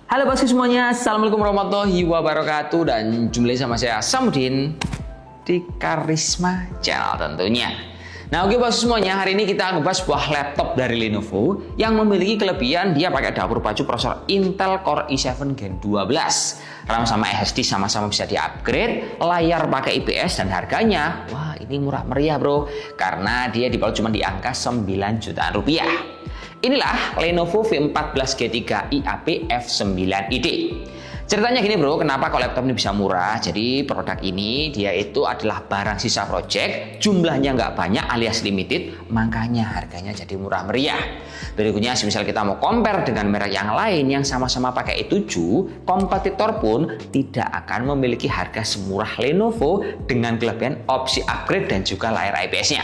Halo bosku semuanya, assalamualaikum warahmatullahi wabarakatuh. Dan jumpa lagi sama saya Samudin di Karisma Channel tentunya. Nah oke bosku semuanya, hari ini kita ngebahas sebuah laptop dari Lenovo yang memiliki kelebihan dia pakai dapur pacu prosesor Intel Core i7 Gen 12. RAM sama SSD sama-sama bisa di-upgrade, layar pakai IPS, dan harganya wah ini murah meriah bro, karena dia dijual cuma di angka 9 jutaan rupiah. Inilah Lenovo V14G3 IAP F9ID. Ceritanya gini bro, kenapa kalau laptop ini bisa murah? Jadi produk ini dia itu adalah barang sisa project, jumlahnya nggak banyak alias limited, makanya harganya jadi murah meriah. Berikutnya, misal kita mau compare dengan merek yang lain yang sama-sama pakai i7, kompetitor pun tidak akan memiliki harga semurah Lenovo dengan kelebihan opsi upgrade dan juga layar IPS-nya.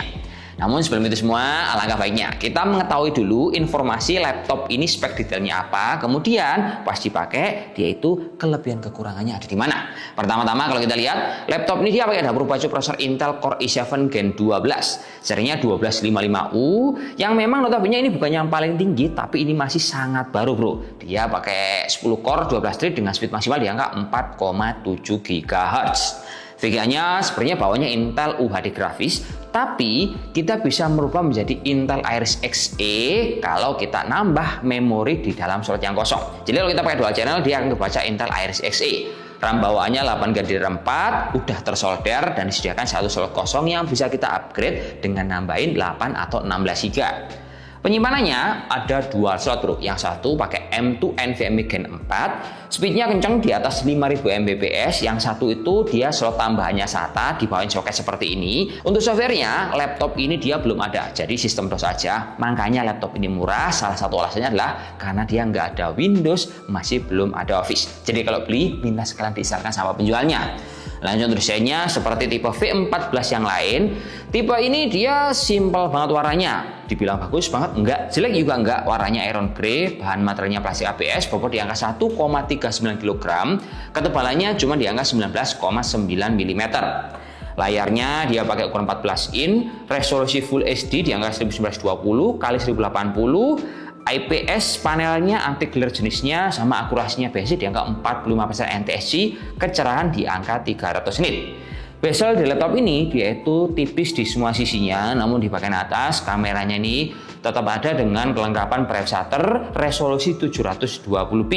Namun sebelum itu semua, alangkah baiknya kita mengetahui dulu informasi laptop ini spek detailnya apa, kemudian pas dipakai dia itu kelebihan kekurangannya ada di mana. Pertama-tama kalau kita lihat, laptop ini dia pakai dapur pacu prosesor Intel Core i7 Gen 12, serinya 1255U, yang memang notabene ini bukan yang paling tinggi, tapi ini masih sangat baru bro. Dia pakai 10 core 12 thread dengan speed maksimal di angka 4,7 GHz. VGA-nya sebenarnya bawahnya Intel UHD grafis, tapi kita bisa merubah menjadi Intel Iris Xe kalau kita nambah memori di dalam slot yang kosong. Jadi kalau kita pakai dual channel, dia akan kebaca Intel Iris Xe. RAM bawaannya 8GB 4, udah tersolder dan disediakan satu slot kosong yang bisa kita upgrade dengan nambahin 8 atau 16 GB. Penyimpanannya ada dual slot bro, yang satu pakai M2 NVMe Gen 4, speednya kenceng di atas 5000 Mbps, yang satu itu dia slot tambahannya SATA, dibawain soket seperti ini. Untuk softwarenya, laptop ini dia belum ada, jadi sistem DOS aja, makanya laptop ini murah. Salah satu alasannya adalah karena dia nggak ada Windows, masih belum ada Office. Jadi kalau beli, minta sekalian diinstalkan sama penjualnya. Lanjut desainnya seperti tipe V14 yang lain. Tipe ini dia simpel banget warnanya. Dibilang bagus banget enggak, jelek juga enggak. Warnanya iron grey, bahan materialnya plastik ABS, bobot di angka 1,39 kg, ketebalannya cuma di angka 19,9 mm. Layarnya dia pakai ukuran 14 in, resolusi Full HD di angka 1920 x 1080. IPS panelnya anti glare jenisnya sama akurasinya basic di angka 45% NTSC, kecerahan di angka 300 nit. Bezel di laptop ini dia itu tipis di semua sisinya, namun di bagian atas kameranya ini tetap ada dengan kelengkapan brightness shutter resolusi 720p.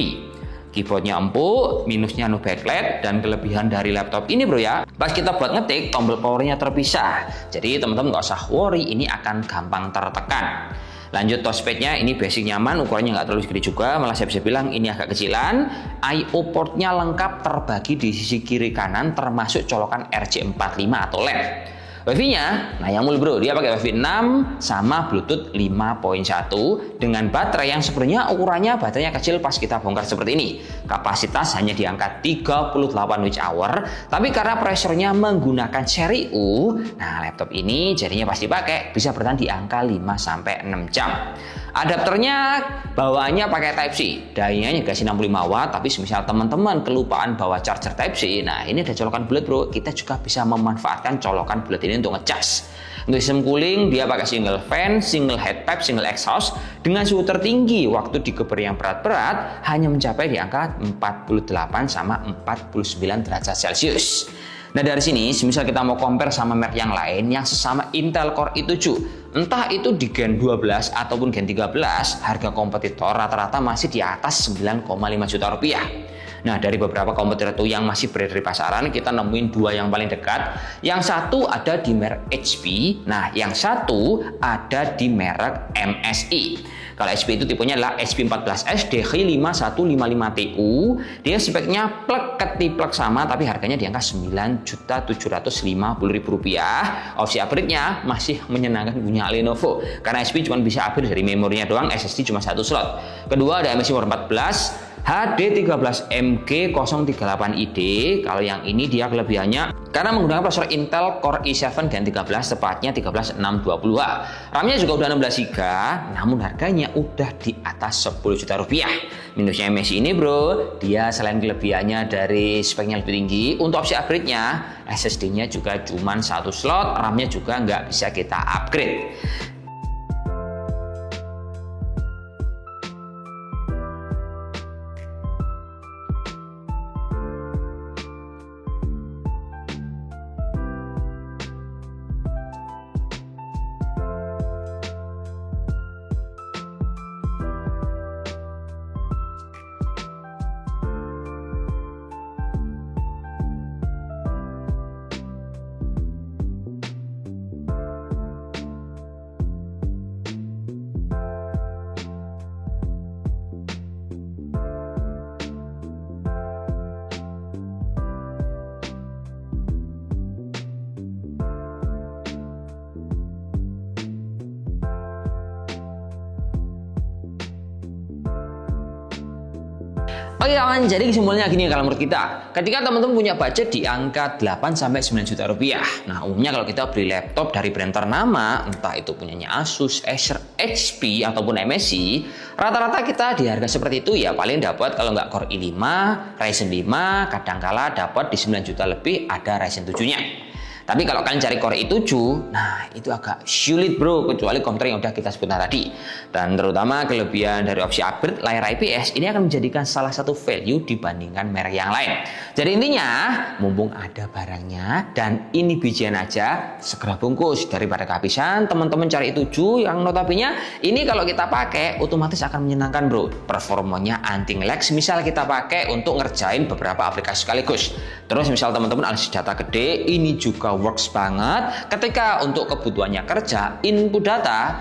Keyboardnya empuk, minusnya no backlight, dan kelebihan dari laptop ini bro ya, pas kita buat ngetik tombol powernya terpisah, jadi teman-teman nggak usah worry, ini akan gampang tertekan. Lanjut touchpadnya, ini basic nyaman, ukurannya nggak terlalu gede juga, malah saya bisa bilang ini agak kecilan. I/O portnya lengkap terbagi di sisi kiri kanan, termasuk colokan RJ45 atau LED. Wifi-nya, nah yang mul bro, dia pakai Wi-Fi 6 sama Bluetooth 5.1 dengan baterai yang sebenarnya ukurannya baterainya kecil pas kita bongkar seperti ini. Kapasitas hanya di angka 38 Wh, tapi karena prosesornya menggunakan seri U, nah laptop ini jadinya pas dipakai bisa bertahan di angka 5-6 jam. Adapternya bawaannya pakai Type-C, dayanya dikasih 65 watt, tapi semisal teman-teman kelupaan bawa charger Type-C, nah ini ada colokan bulat bro, kita juga bisa memanfaatkan colokan bulat ini untuk ngecas. Untuk sistem cooling dia pakai single fan, single head pipe, single exhaust dengan suhu tertinggi waktu digeber yang berat-berat hanya mencapai di angka 48 sama 49 derajat Celcius. Nah dari sini, misal kita mau compare sama merek yang lain yang sesama Intel Core i7, entah itu di Gen 12 ataupun Gen 13, harga kompetitor rata-rata masih di atas 9,5 juta rupiah. Nah dari beberapa kompetitor yang masih beredar di pasaran, kita nemuin dua yang paling dekat. Yang satu ada di merek HP, nah yang satu ada di merek MSI. Kalau HP itu tipenya adalah HP14S DG5155TU. Dia speknya plug ketiplek sama, tapi harganya di angka Rp9.750.000. Opsi upgrade-nya masih menyenangkan punya Lenovo, karena HP cuma bisa upgrade dari memorinya doang, SSD cuma satu slot. Kedua ada MSI 14 HD13MG038ID. Kalau yang ini dia kelebihannya karena menggunakan prosesor Intel Core i7 Gen 13, tepatnya 13620H. RAM-nya juga udah 16 GB, namun harganya udah di atas 10 juta rupiah. Minusnya MSI ini bro, dia selain kelebihannya dari speknya lebih tinggi, untuk opsi upgrade-nya SSD-nya juga cuma satu slot, RAM-nya juga nggak bisa kita upgrade. Oke kawan, jadi kesimpulannya gini kalau menurut kita. Ketika teman-teman punya budget di angka 8-9 juta rupiah. Nah, umumnya kalau kita beli laptop dari brand ternama, entah itu punyanya Asus, Acer, HP, ataupun MSI, rata-rata kita di harga seperti itu ya paling dapat kalau nggak Core i5, Ryzen 5, kadangkala dapat di 9 juta lebih ada Ryzen 7-nya. Tapi kalau kalian cari Core i7, nah itu agak sulit bro, kecuali komputer yang udah kita sebutkan tadi. Dan terutama kelebihan dari opsi upgrade layar IPS ini akan menjadikan salah satu value dibandingkan merek yang lain. Jadi intinya, mumpung ada barangnya dan ini bijian aja, segera bungkus. Daripada kehabisan, teman-teman cari i7 yang notabene ini kalau kita pakai otomatis akan menyenangkan bro. Performanya anti-lag, misal kita pakai untuk ngerjain beberapa aplikasi sekaligus. Terus misal teman-teman analisis data gede, ini juga works banget ketika untuk kebutuhannya kerja, input data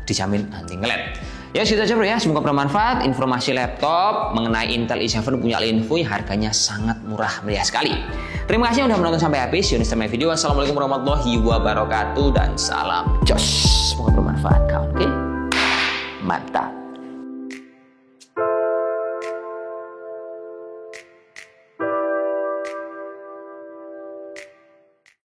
dijamin anti ngelag. Ya segitu aja bro ya, semoga bermanfaat informasi laptop mengenai Intel i7 punya info yang harganya sangat murah meriah sekali. Terima kasih sudah menonton sampai habis. See you next time video. Wassalamualaikum warahmatullahi wabarakatuh dan salam jos. Semoga bermanfaat kawan. Oke, mantap.